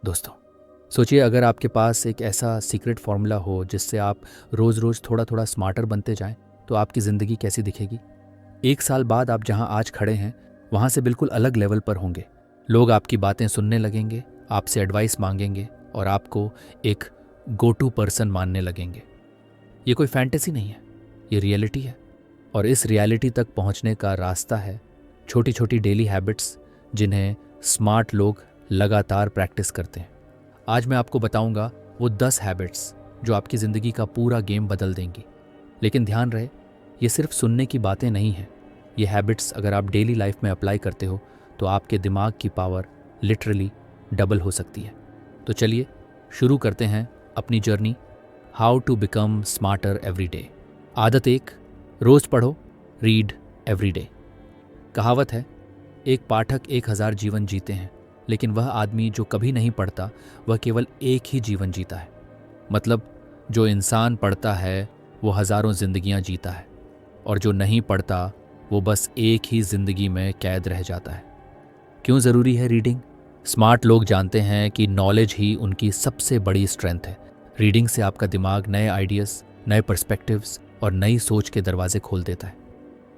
दोस्तों, सोचिए अगर आपके पास एक ऐसा सीक्रेट फॉर्मूला हो जिससे आप रोज़ रोज़ थोड़ा थोड़ा स्मार्टर बनते जाएं, तो आपकी ज़िंदगी कैसी दिखेगी। 1 साल बाद आप जहां आज खड़े हैं वहां से बिल्कुल अलग लेवल पर होंगे। लोग आपकी बातें सुनने लगेंगे, आपसे एडवाइस मांगेंगे और आपको एक गो टू पर्सन मानने लगेंगे। ये कोई फैंटेसी नहीं है, ये रियलिटी है। और इस रियलिटी तक पहुंचने का रास्ता है छोटी छोटी डेली हैबिट्स, जिन्हें स्मार्ट लोग लगातार प्रैक्टिस करते हैं। आज मैं आपको बताऊंगा वो 10 हैबिट्स जो आपकी ज़िंदगी का पूरा गेम बदल देंगी। लेकिन ध्यान रहे, ये सिर्फ सुनने की बातें नहीं हैं। ये हैबिट्स अगर आप डेली लाइफ में अप्लाई करते हो तो आपके दिमाग की पावर लिटरली डबल हो सकती है। तो चलिए शुरू करते हैं अपनी journey. How to become smarter every day. आदत 1, रोज़ पढ़ो, रीड एवरी डे। कहावत है, एक पाठक 1000 जीवन जीते हैं, लेकिन वह आदमी जो कभी नहीं पढ़ता वह केवल एक ही जीवन जीता है। मतलब जो इंसान पढ़ता है वो हज़ारों जिंदगियां जीता है, और जो नहीं पढ़ता वो बस एक ही जिंदगी में कैद रह जाता है। क्यों ज़रूरी है रीडिंग? स्मार्ट लोग जानते हैं कि नॉलेज ही उनकी सबसे बड़ी स्ट्रेंथ है। रीडिंग से आपका दिमाग नए आइडियाज़, नए पर्सपेक्टिव्स और नई सोच के दरवाजे खोल देता है।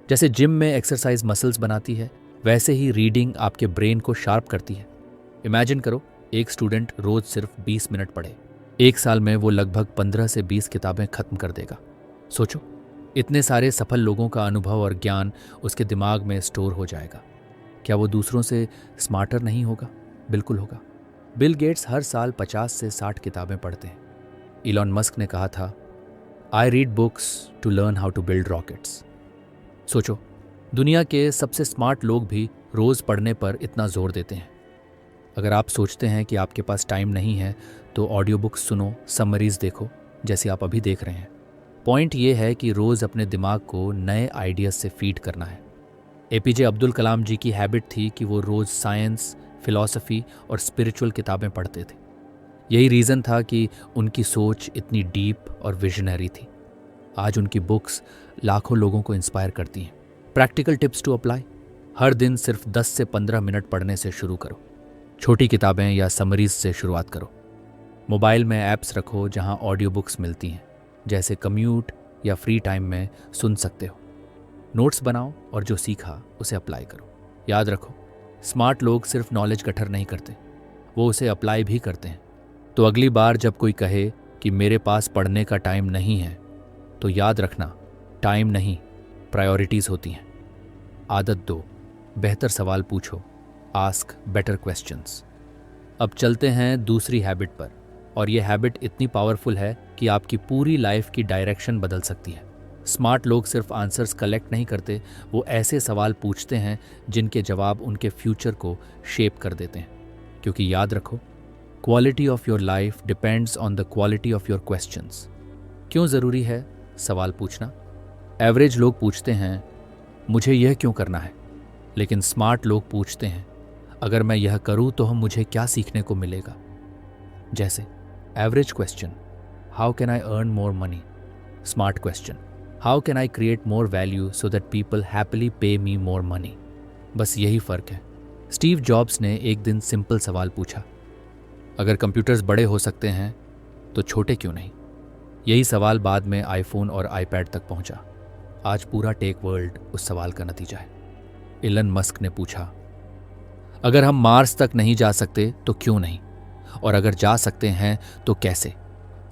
जैसे जिम में एक्सरसाइज मसल्स बनाती है, वैसे ही रीडिंग आपके ब्रेन को शार्प करती है। इमेजिन करो, एक स्टूडेंट रोज सिर्फ 20 मिनट पढ़े। 1 साल में वो लगभग 15 से 20 किताबें खत्म कर देगा। सोचो, इतने सारे सफल लोगों का अनुभव और ज्ञान उसके दिमाग में स्टोर हो जाएगा। क्या वो दूसरों से स्मार्टर नहीं होगा? बिल्कुल होगा। बिल गेट्स हर साल 50 से 60 किताबें पढ़ते हैं। इलॉन मस्क ने कहा था, I read books to learn how to build rockets. सोचो, दुनिया के सबसे स्मार्ट लोग भी रोज़ पढ़ने पर इतना जोर देते हैं। अगर आप सोचते हैं कि आपके पास टाइम नहीं है तो ऑडियो बुक्स सुनो, समरीज देखो, जैसे आप अभी देख रहे हैं। पॉइंट ये है कि रोज़ अपने दिमाग को नए आइडियाज़ से फीड करना है। एपीजे अब्दुल कलाम जी की हैबिट थी कि वो रोज़ साइंस, फिलॉसफी और स्पिरिचुअल किताबें पढ़ते थे। यही रीज़न था कि उनकी सोच इतनी डीप और विजनरी थी। आज उनकी बुक्स लाखों लोगों को इंस्पायर करती हैं। Practical tips to apply. हर दिन सिर्फ 10 से 15 मिनट पढ़ने से शुरू करो। छोटी किताबें या समरीज से शुरुआत करो। मोबाइल में ऐप्स रखो जहां ऑडियो बुक्स मिलती हैं, जैसे कम्यूट या फ्री टाइम में सुन सकते हो। नोट्स बनाओ और जो सीखा उसे अप्लाई करो। याद रखो, स्मार्ट लोग सिर्फ नॉलेज गठर नहीं करते, वो उसे अप्लाई भी करते हैं। तो अगली बार जब कोई कहे कि मेरे पास पढ़ने का टाइम नहीं है, तो याद रखना, टाइम नहीं, प्रायोरिटीज़ होती हैं। आदत 2, बेहतर सवाल पूछो, आस्क बेटर क्वेश्चंस। अब चलते हैं दूसरी हैबिट पर, और यह हैबिट इतनी पावरफुल है कि आपकी पूरी लाइफ की डायरेक्शन बदल सकती है। स्मार्ट लोग सिर्फ आंसर्स कलेक्ट नहीं करते, वो ऐसे सवाल पूछते हैं जिनके जवाब उनके फ्यूचर को शेप कर देते हैं। क्योंकि याद रखो, quality of your life depends on the quality of your questions. क्यों ज़रूरी है सवाल पूछना? एवरेज लोग पूछते हैं, मुझे यह क्यों करना है? लेकिन स्मार्ट लोग पूछते हैं, अगर मैं यह करूं तो मुझे क्या सीखने को मिलेगा? जैसे average question, how can I earn more money? Smart question, how can I create more value so that people happily पे मी मोर मनी? बस यही फ़र्क है। स्टीव जॉब्स ने एक दिन सिंपल सवाल पूछा, अगर कंप्यूटर्स बड़े हो सकते हैं तो छोटे क्यों नहीं? यही सवाल बाद में आईफोन और आईपैड तक पहुंचा। आज पूरा टेक वर्ल्ड उस सवाल का नतीजा है। इलन मस्क ने पूछा, अगर हम मार्स तक नहीं जा सकते तो क्यों नहीं, और अगर जा सकते हैं तो कैसे?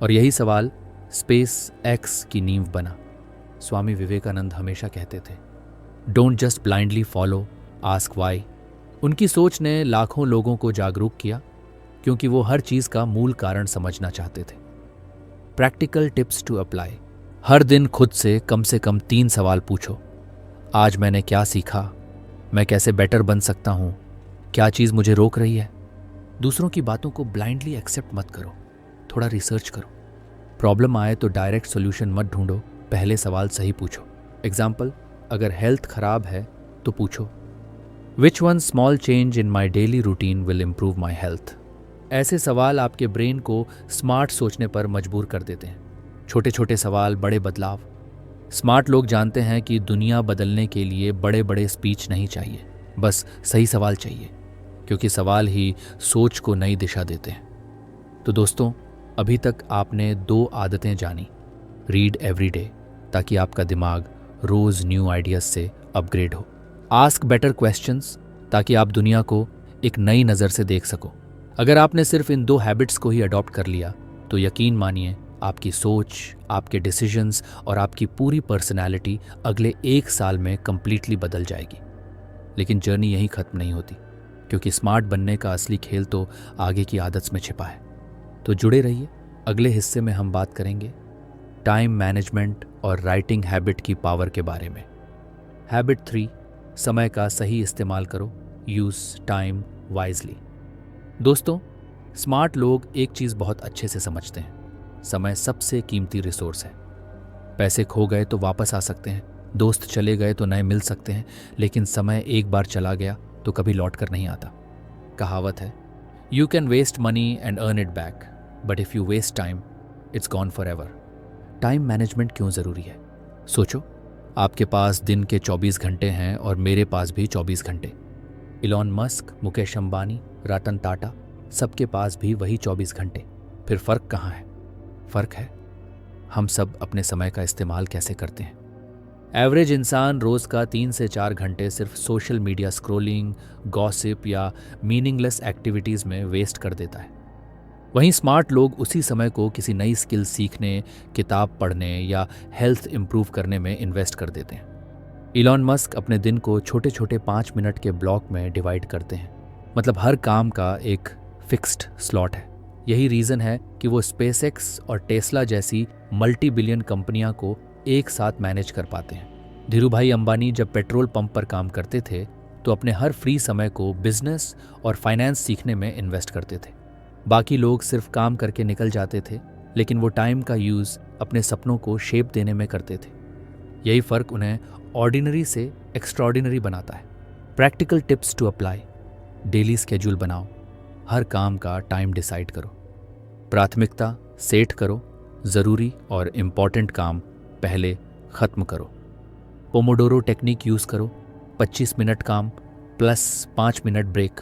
और यही सवाल स्पेस एक्स की नींव बना। स्वामी विवेकानंद हमेशा कहते थे, don't just blindly follow, ask why. उनकी सोच ने लाखों लोगों को जागरूक किया, क्योंकि वो हर चीज़ का मूल कारण समझना चाहते थे। Practical tips to apply. हर दिन खुद से कम 3 सवाल पूछो। आज मैंने क्या सीखा? मैं कैसे बेटर बन सकता हूँ? क्या चीज़ मुझे रोक रही है? दूसरों की बातों को ब्लाइंडली एक्सेप्ट मत करो, थोड़ा रिसर्च करो। प्रॉब्लम आए तो डायरेक्ट सॉल्यूशन मत ढूंढो, पहले सवाल सही पूछो। एग्जाम्पल, अगर हेल्थ खराब है तो पूछो, which one small change in my daily routine will improve my health? ऐसे सवाल आपके ब्रेन को स्मार्ट सोचने पर मजबूर कर देते हैं। छोटे छोटे सवाल, बड़े बदलाव। स्मार्ट लोग जानते हैं कि दुनिया बदलने के लिए बड़े बड़े स्पीच नहीं चाहिए, बस सही सवाल चाहिए। क्योंकि सवाल ही सोच को नई दिशा देते हैं। तो दोस्तों, अभी तक आपने 2 आदतें जानी। रीड एवरी डे, ताकि आपका दिमाग रोज न्यू आइडियाज से अपग्रेड हो। आस्क बेटर क्वेश्चंस, ताकि आप दुनिया को एक नई नज़र से देख सको। अगर आपने सिर्फ इन 2 हैबिट्स को ही अडॉप्ट कर लिया तो यकीन मानिए आपकी सोच, आपके डिसीजंस और आपकी पूरी पर्सनैलिटी अगले 1 साल में कंप्लीटली बदल जाएगी। लेकिन जर्नी यहीं ख़त्म नहीं होती, क्योंकि स्मार्ट बनने का असली खेल तो आगे की आदत में छिपा है। तो जुड़े रहिए, अगले हिस्से में हम बात करेंगे टाइम मैनेजमेंट और राइटिंग हैबिट की पावर के बारे में। हैबिट 3, समय का सही इस्तेमाल करो, यूज़ टाइम वाइजली। दोस्तों, स्मार्ट लोग एक चीज़ बहुत अच्छे से समझते हैं, समय सबसे कीमती रिसोर्स है। पैसे खो गए तो वापस आ सकते हैं, दोस्त चले गए तो नए मिल सकते हैं, लेकिन समय एक बार चला गया तो कभी लौट कर नहीं आता। कहावत है, you can waste money and earn it back, but if you waste time it's gone forever. Time management क्यों ज़रूरी है? सोचो, आपके पास दिन के 24 घंटे हैं और मेरे पास भी 24 घंटे। इलॉन मस्क, मुकेश अंबानी, रतन टाटा, सबके पास भी वही 24 घंटे। फिर फ़र्क कहाँ है? फ़र्क है हम सब अपने समय का इस्तेमाल कैसे करते हैं। एवरेज इंसान रोज़ का 3 से 4 घंटे सिर्फ सोशल मीडिया स्क्रॉलिंग, गॉसिप या मीनिंगलेस एक्टिविटीज़ में वेस्ट कर देता है। वहीं स्मार्ट लोग उसी समय को किसी नई स्किल सीखने, किताब पढ़ने या हेल्थ इंप्रूव करने में इन्वेस्ट कर देते हैं। इलॉन मस्क अपने दिन को छोटे छोटे 5 मिनट के ब्लॉक में डिवाइड करते हैं, मतलब हर काम का एक फिक्स्ड स्लॉट है। यही रीज़न है कि वो स्पेसएक्स और टेस्ला जैसी मल्टी बिलियन कंपनियां को एक साथ मैनेज कर पाते हैं। धीरूभाई अंबानी जब पेट्रोल पंप पर काम करते थे तो अपने हर फ्री समय को बिजनेस और फाइनेंस सीखने में इन्वेस्ट करते थे। बाकी लोग सिर्फ काम करके निकल जाते थे, लेकिन वो टाइम का यूज़ अपने सपनों को शेप देने में करते थे। यही फ़र्क उन्हें ऑर्डिनरी से एक्स्ट्राऑर्डिनरी बनाता है। Practical tips to apply. Daily schedule बनाओ, हर काम का टाइम डिसाइड करो, प्राथमिकता सेट करो, ज़रूरी और इम्पॉर्टेंट काम पहले ख़त्म करो। पोमोडोरो टेक्निक यूज़ करो, 25 मिनट काम plus 5 minute break.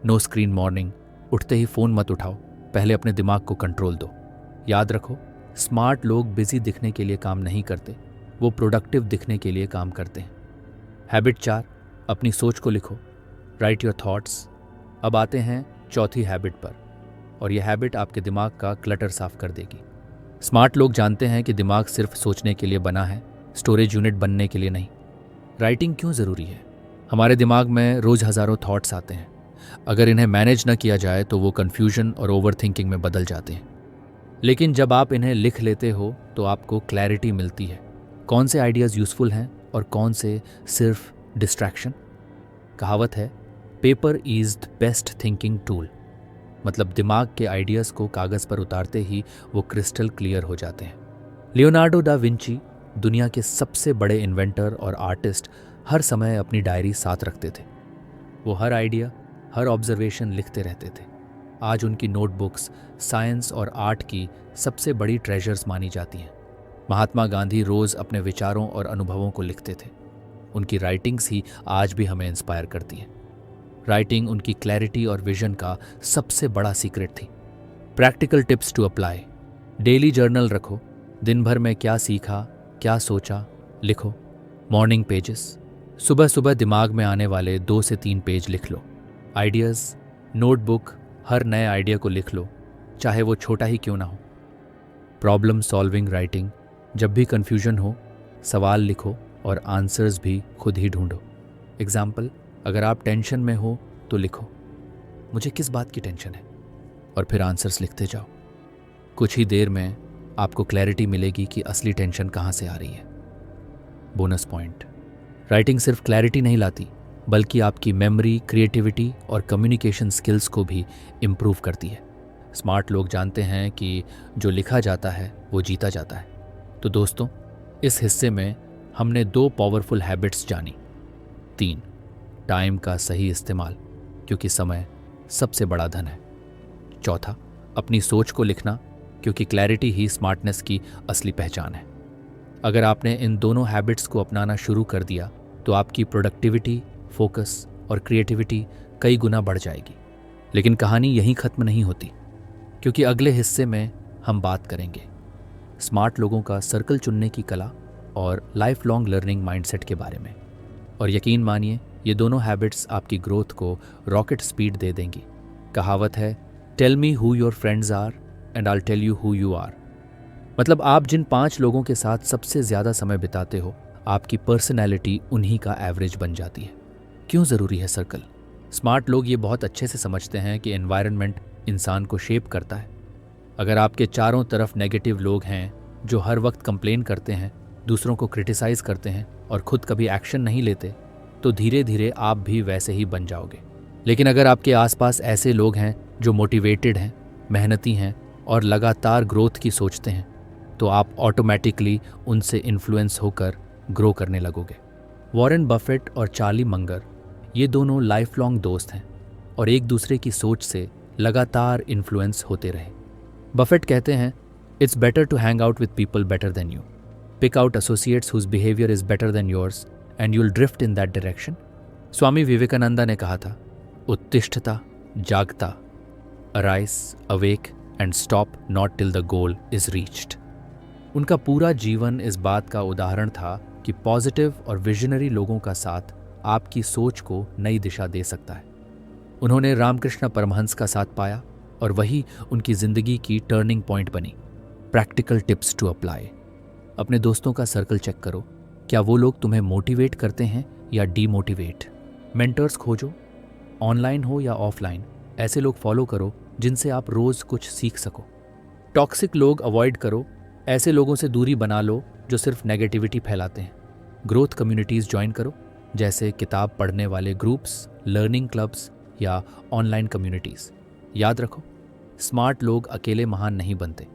No screen morning, उठते ही फ़ोन मत उठाओ, पहले अपने दिमाग को कंट्रोल दो। याद रखो, स्मार्ट लोग बिजी दिखने के लिए काम नहीं करते, वो प्रोडक्टिव दिखने के लिए काम करते हैं। हैबिट 4, अपनी सोच को लिखो, राइट योर थॉट्स। अब आते हैं चौथी हैबिट पर, और यह हैबिट आपके दिमाग का क्लटर साफ कर देगी। स्मार्ट लोग जानते हैं कि दिमाग सिर्फ सोचने के लिए बना है, स्टोरेज यूनिट बनने के लिए नहीं। राइटिंग क्यों ज़रूरी है? हमारे दिमाग में रोज़ हज़ारों थॉट्स आते हैं। अगर इन्हें मैनेज न किया जाए तो वो कन्फ्यूजन और ओवर थिंकिंग में बदल जाते हैं। लेकिन जब आप इन्हें लिख लेते हो तो आपको क्लैरिटी मिलती है, कौन से आइडियाज़ यूज़फुल हैं और कौन से सिर्फ डिस्ट्रैक्शन। कहावत है, paper is the best thinking tool, मतलब दिमाग के आइडियाज़ को कागज़ पर उतारते ही वो क्रिस्टल क्लियर हो जाते हैं। लियोनार्डो दा विंची, दुनिया के सबसे बड़े इन्वेंटर और आर्टिस्ट, हर समय अपनी डायरी साथ रखते थे। वो हर आइडिया, हर ऑब्जर्वेशन लिखते रहते थे। आज उनकी नोटबुक्स साइंस और आर्ट की सबसे बड़ी ट्रेजर्स मानी जाती हैं। महात्मा गांधी रोज़ अपने विचारों और अनुभवों को लिखते थे। उनकी राइटिंग्स ही आज भी हमें इंस्पायर करती हैं। राइटिंग उनकी क्लैरिटी और विजन का सबसे बड़ा सीक्रेट थी। Practical tips to apply. Daily journal रखो, दिन भर में क्या सीखा, क्या सोचा, लिखो। मॉर्निंग पेजेस, सुबह सुबह दिमाग में आने वाले 2 से 3 पेज लिख लो। आइडियाज़, नोटबुक, हर नए आइडिया को लिख लो, चाहे वो छोटा ही क्यों ना हो। प्रॉब्लम सॉल्विंग राइटिंग, जब भी कन्फ्यूजन हो सवाल लिखो और आंसर्स भी खुद ही ढूंढो। एग्जाम्पल, अगर आप टेंशन में हो तो लिखो, मुझे किस बात की टेंशन है, और फिर आंसर्स लिखते जाओ। कुछ ही देर में आपको क्लैरिटी मिलेगी कि असली टेंशन कहाँ से आ रही है। बोनस पॉइंट, राइटिंग सिर्फ क्लैरिटी नहीं लाती, बल्कि आपकी मेमोरी, क्रिएटिविटी और कम्युनिकेशन स्किल्स को भी इम्प्रूव करती है। स्मार्ट लोग जानते हैं कि जो लिखा जाता है वो जीता जाता है। तो दोस्तों, इस हिस्से में हमने 2 पावरफुल हैबिट्स जानी। 3, टाइम का सही इस्तेमाल, क्योंकि समय सबसे बड़ा धन है। 4, अपनी सोच को लिखना, क्योंकि क्लैरिटी ही स्मार्टनेस की असली पहचान है। अगर आपने इन दोनों हैबिट्स को अपनाना शुरू कर दिया तो आपकी प्रोडक्टिविटी, फोकस और क्रिएटिविटी कई गुना बढ़ जाएगी। लेकिन कहानी यहीं ख़त्म नहीं होती, क्योंकि अगले हिस्से में हम बात करेंगे स्मार्ट लोगों का सर्कल चुनने की कला और लाइफ लॉन्ग लर्निंग माइंडसेट के बारे में। और यकीन मानिए, ये दोनों हैबिट्स आपकी ग्रोथ को रॉकेट स्पीड दे देंगी। कहावत है, tell me who your friends are and I tell you who you are. मतलब आप जिन 5 लोगों के साथ सबसे ज़्यादा समय बिताते हो, आपकी पर्सनैलिटी उन्हीं का एवरेज बन जाती है। क्यों ज़रूरी है सर्कल? स्मार्ट लोग ये बहुत अच्छे से समझते हैं कि एनवायरनमेंट इंसान को शेप करता है। अगर आपके चारों तरफ नेगेटिव लोग हैं जो हर वक्त कंप्लेन करते हैं, दूसरों को क्रिटिसाइज़ करते हैं और खुद कभी एक्शन नहीं लेते, तो धीरे धीरे आप भी वैसे ही बन जाओगे। लेकिन अगर आपके आसपास ऐसे लोग हैं जो मोटिवेटेड हैं, मेहनती हैं और लगातार ग्रोथ की सोचते हैं, तो आप ऑटोमेटिकली उनसे इन्फ्लुएंस होकर ग्रो करने लगोगे। वॉरेन बफेट और चार्ली मंगर ये दोनों लाइफ लॉन्ग दोस्त हैं और एक दूसरे की सोच से लगातार इन्फ्लुएंस होते रहे। बफेट कहते हैं, it's better to hang out with people better than you. Pick out associates whose behaviour is better than yours and you'll drift in that direction. Swami Vivekananda ने कहा था, उत्तिष्ठता, जागता, arise, awake and stop not till the goal is reached. उनका पूरा जीवन इस बात का उदाहरण था कि पॉजिटिव और विजनरी लोगों का साथ आपकी सोच को नई दिशा दे सकता है। उन्होंने रामकृष्ण परमहंस का साथ पाया और वही उनकी ज़िंदगी की टर्निंग पॉइंट बनी। Practical tips to apply. अपने दोस्तों का सर्कल चेक करो, क्या वो लोग तुम्हें मोटिवेट करते हैं या डीमोटिवेट। मेंटर्स खोजो, ऑनलाइन हो या ऑफलाइन। ऐसे लोग फॉलो करो जिनसे आप रोज़ कुछ सीख सको। टॉक्सिक लोग अवॉइड करो, ऐसे लोगों से दूरी बना लो जो सिर्फ नेगेटिविटी फैलाते हैं। ग्रोथ कम्युनिटीज़ ज्वाइन करो, जैसे किताब पढ़ने वाले ग्रुप्स, लर्निंग क्लब्स या ऑनलाइन कम्युनिटीज़। याद रखो, स्मार्ट लोग अकेले महान नहीं बनते,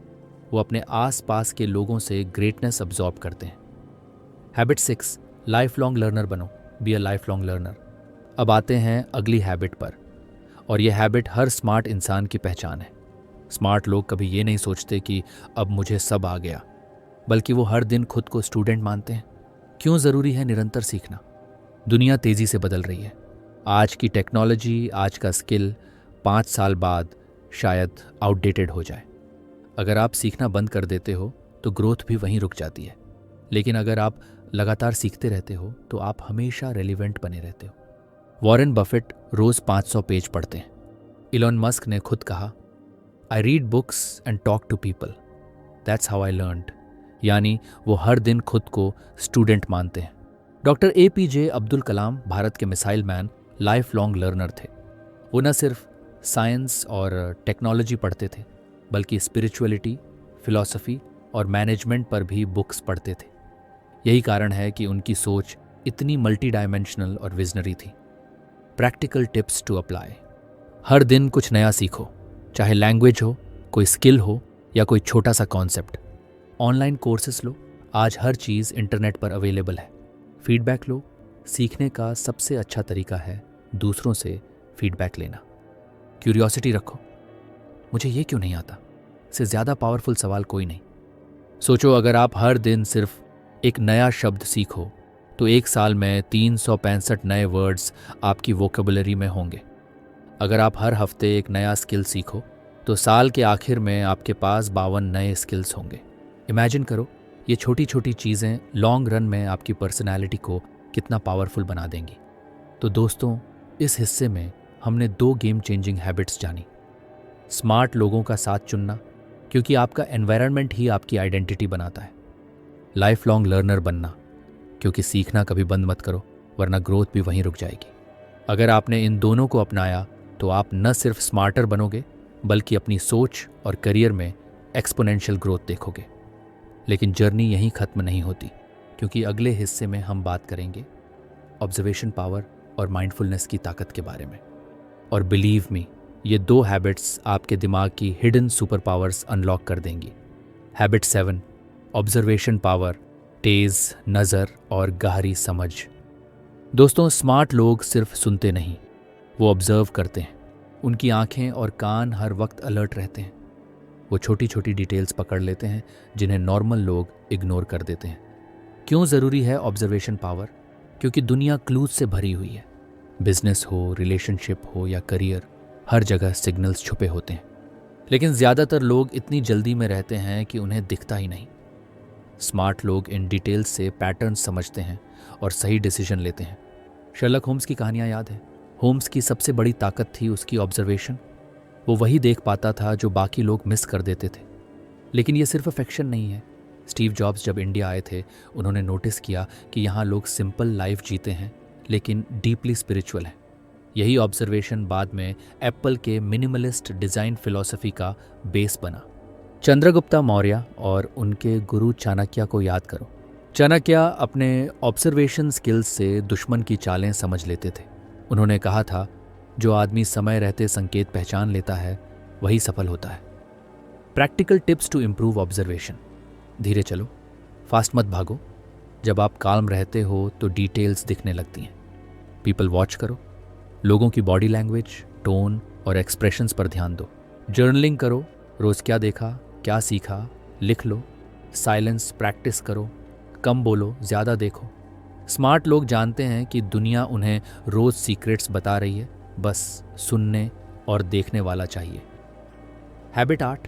वो अपने आसपास के लोगों से ग्रेटनेस अब्जॉर्ब करते हैं। हैबिट 6, लाइफ लॉन्ग लर्नर बनो। Be a life long learner. अब आते हैं अगली हैबिट पर, और यह हैबिट हर स्मार्ट इंसान की पहचान है। स्मार्ट लोग कभी ये नहीं सोचते कि अब मुझे सब आ गया, बल्कि वो हर दिन खुद को स्टूडेंट मानते हैं। क्यों ज़रूरी है निरंतर सीखना? दुनिया तेज़ी से बदल रही है। आज की टेक्नोलॉजी, आज का स्किल 5 साल बाद शायद आउटडेटेड हो जाए। अगर आप सीखना बंद कर देते हो तो ग्रोथ भी वहीं रुक जाती है। लेकिन अगर आप लगातार सीखते रहते हो तो आप हमेशा रेलिवेंट बने रहते हो। वॉरेन बफेट रोज़ 500 पेज पढ़ते हैं। इलॉन मस्क ने खुद कहा, I read books and talk to people, that's how I learned. यानी वो हर दिन खुद को स्टूडेंट मानते हैं। डॉक्टर APJ अब्दुल कलाम भारत के missile man lifelong learner थे। वो न सिर्फ साइंस और टेक्नोलॉजी पढ़ते थे, बल्कि स्पिरिचुअलिटी, फिलॉसफी और मैनेजमेंट पर भी बुक्स पढ़ते थे। यही कारण है कि उनकी सोच इतनी मल्टी डायमेंशनल और विजनरी थी। Practical tips to apply. हर दिन कुछ नया सीखो, चाहे लैंग्वेज हो, कोई स्किल हो या कोई छोटा सा कॉन्सेप्ट। ऑनलाइन कोर्सेस लो, आज हर चीज़ इंटरनेट पर अवेलेबल है। फीडबैक लो, सीखने का सबसे अच्छा तरीका है दूसरों से फीडबैक लेना। क्यूरियोसिटी रखो, मुझे ये क्यों नहीं आता, से ज़्यादा पावरफुल सवाल कोई नहीं। सोचो, अगर आप हर दिन सिर्फ एक नया शब्द सीखो तो 1 साल में 365 नए वर्ड्स आपकी वोकेबुलरी में होंगे। अगर आप हर हफ्ते एक नया स्किल सीखो तो साल के आखिर में आपके पास 52 नए स्किल्स होंगे। इमेजिन करो, ये छोटी छोटी चीज़ें लॉन्ग रन में आपकी पर्सनैलिटी को कितना पावरफुल बना देंगी। तो दोस्तों, इस हिस्से में हमने 2 गेम चेंजिंग हैबिट्स जानी। स्मार्ट लोगों का साथ चुनना, क्योंकि आपका एनवायरनमेंट ही आपकी आइडेंटिटी बनाता है। लाइफ लॉन्ग लर्नर बनना, क्योंकि सीखना कभी बंद मत करो, वरना ग्रोथ भी वहीं रुक जाएगी। अगर आपने इन दोनों को अपनाया तो आप न सिर्फ स्मार्टर बनोगे, बल्कि अपनी सोच और करियर में एक्सपोनेंशियल ग्रोथ देखोगे। लेकिन जर्नी यहीं ख़त्म नहीं होती, क्योंकि अगले हिस्से में हम बात करेंगे ऑब्जर्वेशन पावर और माइंडफुलनेस की ताकत के बारे में। और बिलीव मी, ये 2 हैबिट्स आपके दिमाग की हिडन सुपर पावर्स अनलॉक कर देंगी। हैबिट 7, ऑब्जर्वेशन पावर, तेज़ नज़र और गहरी समझ। दोस्तों, स्मार्ट लोग सिर्फ सुनते नहीं, वो ऑब्जर्व करते हैं। उनकी आंखें और कान हर वक्त अलर्ट रहते हैं। वो छोटी छोटी डिटेल्स पकड़ लेते हैं जिन्हें नॉर्मल लोग इग्नोर कर देते हैं। क्यों ज़रूरी है ऑब्जर्वेशन पावर? क्योंकि दुनिया क्लूज से भरी हुई है। बिजनेस हो, रिलेशनशिप हो या करियर, हर जगह सिग्नल्स छुपे होते हैं, लेकिन ज़्यादातर लोग इतनी जल्दी में रहते हैं कि उन्हें दिखता ही नहीं। स्मार्ट लोग इन डिटेल्स से पैटर्न समझते हैं और सही डिसीजन लेते हैं। शर्लक होम्स की कहानियाँ याद है। होम्स की सबसे बड़ी ताकत थी उसकी ऑब्जर्वेशन। वो वही देख पाता था जो बाकी लोग मिस कर देते थे। लेकिन ये सिर्फ फिक्शन नहीं है। स्टीव जॉब्स जब इंडिया आए थे, उन्होंने नोटिस किया कि यहाँ लोग सिंपल लाइफ जीते हैं लेकिन डीपली स्पिरिचुअल हैं। यही ऑब्जर्वेशन बाद में एप्पल के मिनिमलिस्ट डिज़ाइन फिलॉसफी का बेस बना। चंद्रगुप्ता मौर्य और उनके गुरु चाणक्य को याद करो। चाणक्य अपने ऑब्जर्वेशन स्किल्स से दुश्मन की चालें समझ लेते थे। उन्होंने कहा था, जो आदमी समय रहते संकेत पहचान लेता है वही सफल होता है। Practical tips to improve observation. धीरे चलो, फास्ट मत भागो। जब आप काल्म रहते हो तो डिटेल्स दिखने लगती हैं। पीपल वॉच करो, लोगों की बॉडी लैंग्वेज, टोन और एक्सप्रेशंस पर ध्यान दो। जर्नलिंग करो, रोज़ क्या देखा, क्या सीखा, लिख लो। साइलेंस प्रैक्टिस करो, कम बोलो, ज़्यादा देखो। स्मार्ट लोग जानते हैं कि दुनिया उन्हें रोज़ सीक्रेट्स बता रही है, बस सुनने और देखने वाला चाहिए। हैबिट 8,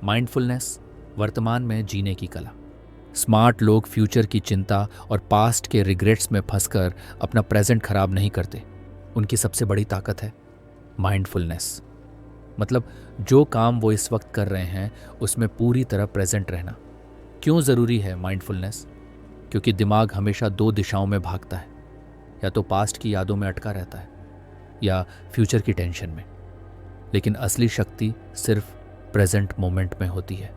माइंडफुलनेस, वर्तमान में जीने की कला। स्मार्ट लोग फ्यूचर की चिंता और पास्ट के रिग्रेट्स में फंसकर अपना प्रेजेंट खराब नहीं करते। उनकी सबसे बड़ी ताकत है माइंडफुलनेस। मतलब जो काम वो इस वक्त कर रहे हैं उसमें पूरी तरह प्रेजेंट रहना। क्यों ज़रूरी है माइंडफुलनेस? क्योंकि दिमाग हमेशा 2 दिशाओं में भागता है, या तो पास्ट की यादों में अटका रहता है या फ्यूचर की टेंशन में। लेकिन असली शक्ति सिर्फ प्रेजेंट मोमेंट में होती है।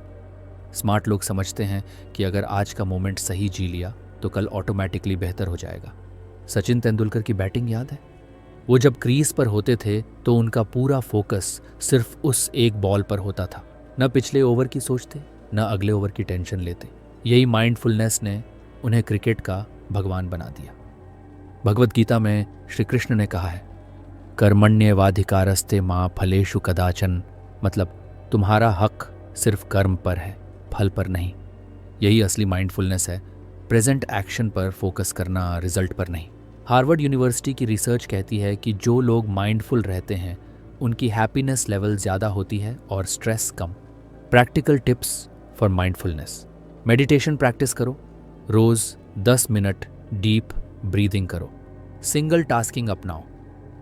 स्मार्ट लोग समझते हैं कि अगर आज का मोमेंट सही जी लिया तो कल ऑटोमेटिकली बेहतर हो जाएगा। सचिन तेंदुलकर की बैटिंग याद है? वो जब क्रीज पर होते थे तो उनका पूरा फोकस सिर्फ उस एक बॉल पर होता था। न पिछले ओवर की सोचते, न अगले ओवर की टेंशन लेते। यही माइंडफुलनेस ने उन्हें क्रिकेट का भगवान बना दिया। भगवत गीता में श्री कृष्ण ने कहा है, कर्मण्येवाधिकारस्ते मां फलेषु कदाचन। मतलब तुम्हारा हक सिर्फ कर्म पर है, फल पर नहीं। यही असली माइंडफुलनेस है, प्रेजेंट एक्शन पर फोकस करना, रिजल्ट पर नहीं। हार्वर्ड यूनिवर्सिटी की रिसर्च कहती है कि जो लोग माइंडफुल रहते हैं उनकी हैप्पीनेस लेवल ज़्यादा होती है और stress come. Practical tips for mindfulness. Meditation practice करो, रोज़ 10 मिनट डीप ब्रीदिंग करो। सिंगल टास्किंग अपनाओ,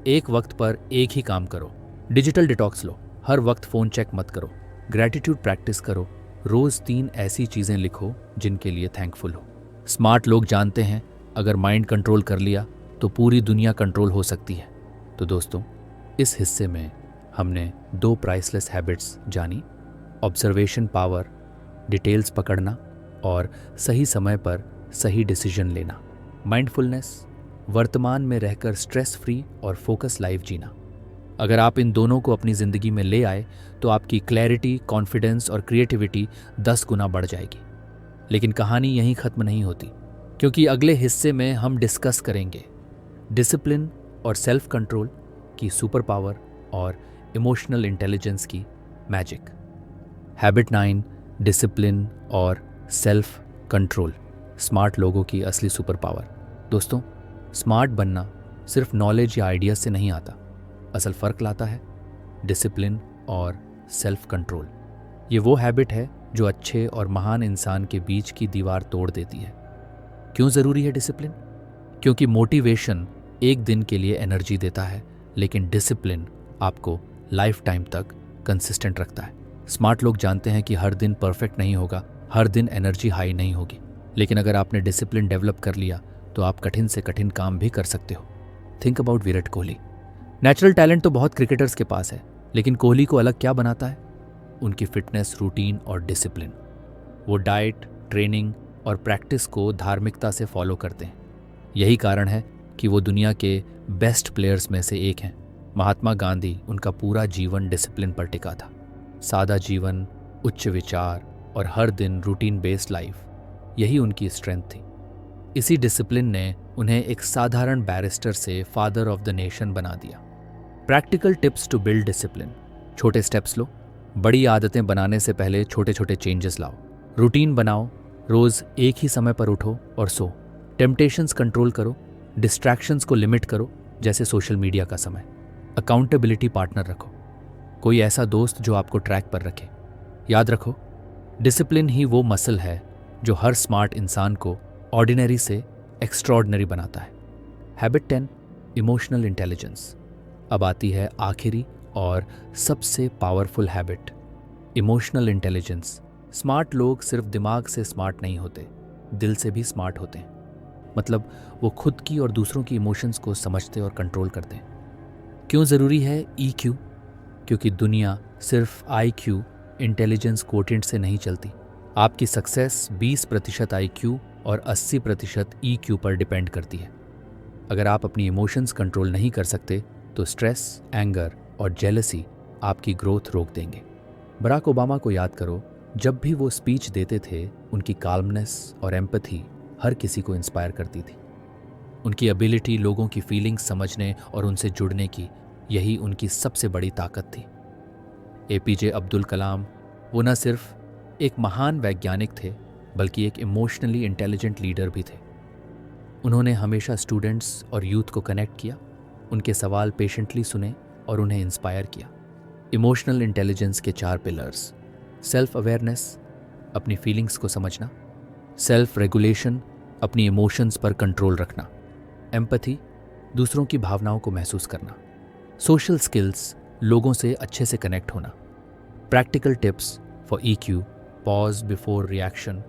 एक वक्त पर एक ही काम करो। डिजिटल डिटॉक्स लो, हर वक्त फ़ोन चेक मत करो। ग्रैटिट्यूड प्रैक्टिस करो, रोज़ 3 ऐसी चीज़ें लिखो जिनके लिए थैंकफुल हो। स्मार्ट लोग जानते हैं अगर माइंड कंट्रोल कर लिया तो पूरी दुनिया कंट्रोल हो सकती है। तो दोस्तों, इस हिस्से में हमने 2 प्राइसलेस हैबिट्स जानी, ऑब्जर्वेशन पावर, डिटेल्स पकड़ना और सही समय पर सही डिसीजन लेना। माइंडफुलनेस, वर्तमान में रहकर स्ट्रेस फ्री और फोकस लाइफ जीना। अगर आप इन दोनों को अपनी ज़िंदगी में ले आए तो आपकी क्लैरिटी, कॉन्फिडेंस और क्रिएटिविटी 10 गुना बढ़ जाएगी। लेकिन कहानी यहीं ख़त्म नहीं होती, क्योंकि अगले हिस्से में हम डिस्कस करेंगे डिसिप्लिन और सेल्फ कंट्रोल की सुपर पावर और इमोशनल इंटेलिजेंस की मैजिक। हैबिट 9, डिसिप्लिन और सेल्फ कंट्रोल, स्मार्ट लोगों की असली सुपर पावर। दोस्तों, स्मार्ट बनना सिर्फ नॉलेज या आइडिया से नहीं आता। असल फ़र्क लाता है डिसिप्लिन और सेल्फ कंट्रोल। ये वो हैबिट है जो अच्छे और महान इंसान के बीच की दीवार तोड़ देती है। क्यों ज़रूरी है डिसिप्लिन? क्योंकि मोटिवेशन एक दिन के लिए एनर्जी देता है, लेकिन डिसिप्लिन आपको लाइफ टाइम तक कंसिस्टेंट रखता है। स्मार्ट लोग जानते हैं कि हर दिन परफेक्ट नहीं होगा, हर दिन एनर्जी हाई नहीं होगी, लेकिन अगर आपने डिसिप्लिन डेवलप कर लिया तो आप कठिन से कठिन काम भी कर सकते हो। Think about Virat Kohli. Natural talent तो बहुत क्रिकेटर्स के पास है, लेकिन कोहली को अलग क्या बनाता है? उनकी फिटनेस, रूटीन और डिसिप्लिन। वो डाइट, ट्रेनिंग और प्रैक्टिस को धार्मिकता से फॉलो करते हैं। यही कारण है कि वो दुनिया के बेस्ट प्लेयर्स में से एक हैं। महात्मा गांधी, उनका पूरा जीवन डिसिप्लिन पर टिका था। सादा जीवन, उच्च विचार और हर दिन रूटीन बेस्ड लाइफ, यही उनकी स्ट्रेंथ थी। इसी डिसिप्लिन ने उन्हें एक साधारण बैरिस्टर से फादर ऑफ द नेशन बना दिया। Practical tips to build discipline. छोटे स्टेप्स लो, बड़ी आदतें बनाने से पहले छोटे छोटे चेंजेस लाओ। रूटीन बनाओ, रोज़ एक ही समय पर उठो और सो। टेम्पटेशंस कंट्रोल करो, डिस्ट्रैक्शंस को लिमिट करो। जैसे सोशल मीडिया का समय। अकाउंटेबिलिटी पार्टनर रखो, कोई ऐसा दोस्त जो आपको ट्रैक पर रखे। याद रखो, डिसिप्लिन ही वो मसल है जो हर स्मार्ट इंसान को ऑर्डिनरी से एक्स्ट्रॉर्डिनरी बनाता है। Habit 10, emotional intelligence. अब आती है आखिरी और सबसे powerful habit, emotional intelligence. Smart लोग सिर्फ दिमाग से स्मार्ट नहीं होते, दिल से भी स्मार्ट होते हैं। मतलब वो खुद की और दूसरों की इमोशंस को समझते और कंट्रोल करते हैं। क्यों ज़रूरी है EQ? क्योंकि दुनिया सिर्फ IQ, इंटेलिजेंस कोटिएंट से नहीं चलती। आपकी सक्सेस 20% IQ और 80% EQ पर डिपेंड करती है। अगर आप अपनी इमोशंस कंट्रोल नहीं कर सकते तो स्ट्रेस, एंगर और जेलसी आपकी ग्रोथ रोक देंगे। बराक ओबामा को याद करो, जब भी वो स्पीच देते थे उनकी काल्मनेस और एम्पैथी हर किसी को इंस्पायर करती थी। उनकी एबिलिटी लोगों की फीलिंग्स समझने और उनसे जुड़ने की, यही उनकी सबसे बड़ी ताकत थी। APJ अब्दुल कलाम, वो न सिर्फ एक महान वैज्ञानिक थे बल्कि एक इमोशनली इंटेलिजेंट लीडर भी थे। उन्होंने हमेशा स्टूडेंट्स और यूथ को कनेक्ट किया, उनके सवाल पेशेंटली सुने और उन्हें इंस्पायर किया। इमोशनल इंटेलिजेंस के 4 पिलर्स: सेल्फ अवेयरनेस, अपनी फीलिंग्स को समझना; सेल्फ रेगुलेशन, अपनी इमोशंस पर कंट्रोल रखना; एम्पैथी, दूसरों की भावनाओं को महसूस करना; सोशल स्किल्स, लोगों से अच्छे से कनेक्ट होना; practical tips for EQ, pause before reaction,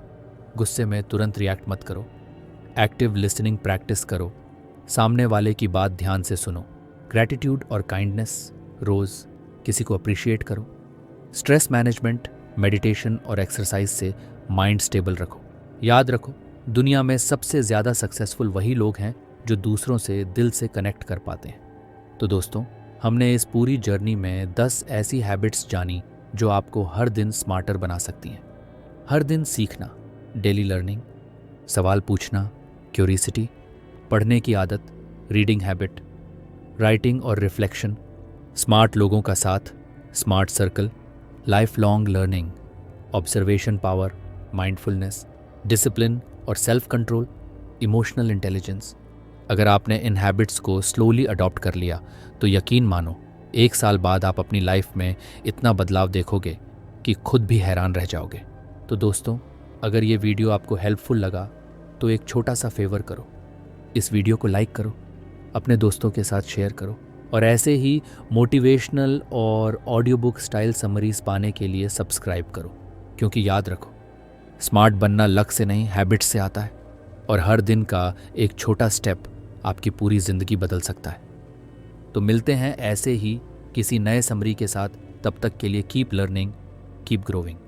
गुस्से में तुरंत रिएक्ट मत करो; एक्टिव लिसनिंग प्रैक्टिस करो, सामने वाले की बात ध्यान से सुनो; ग्रैटिट्यूड और काइंडनेस, रोज़ किसी को अप्रिशिएट करो; स्ट्रेस मैनेजमेंट, मेडिटेशन और एक्सरसाइज से माइंड स्टेबल रखो। याद रखो, दुनिया में सबसे ज़्यादा सक्सेसफुल वही लोग हैं जो दूसरों से दिल से कनेक्ट कर पाते हैं। तो दोस्तों, हमने इस पूरी जर्नी में 10 ऐसी हैबिट्स जानी जो आपको हर दिन स्मार्टर बना सकती हैं। हर दिन सीखना, डेली लर्निंग, सवाल पूछना, क्यूरियोसिटी, पढ़ने की आदत, रीडिंग हैबिट, राइटिंग और रिफ्लेक्शन, स्मार्ट लोगों का साथ, smart circle, life long learning, observation power, mindfulness, discipline और सेल्फ कंट्रोल, इमोशनल इंटेलिजेंस। अगर आपने इन हैबिट्स को स्लोली अडॉप्ट कर लिया तो यकीन मानो 1 साल बाद आप अपनी लाइफ में इतना बदलाव देखोगे कि खुद भी हैरान रह जाओगे। तो दोस्तों, अगर ये वीडियो आपको हेल्पफुल लगा तो एक छोटा सा फेवर करो, इस वीडियो को लाइक करो, अपने दोस्तों के साथ शेयर करो और ऐसे ही मोटिवेशनल और ऑडियो बुक स्टाइल समरीज पाने के लिए सब्सक्राइब करो। क्योंकि याद रखो, स्मार्ट बनना लक से नहीं, हैबिट्स से आता है और हर दिन का एक छोटा स्टेप आपकी पूरी ज़िंदगी बदल सकता है। तो मिलते हैं ऐसे ही किसी नए समरी के साथ। तब तक के लिए कीप लर्निंग, कीप ग्रोइंग।